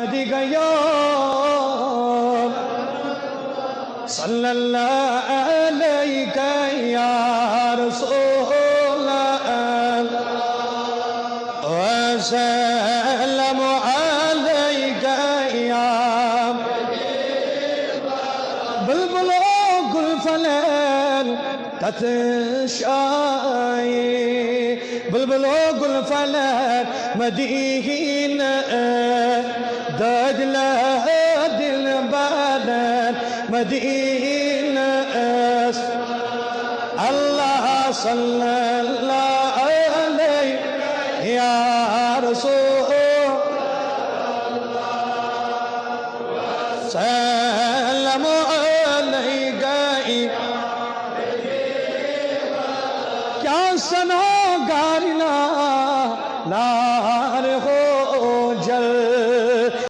गयो सल्लल्लाहु अलैहि या रसूल वसल्लम अलैका या बुलबुल गुलफलन ततशाई बुलबुल गुलफलन मदीना दजला दिल बदन मदीना अल्लाह सल्लल्लाहु अलैहि या रसूल सल्लम अलैका क्या सना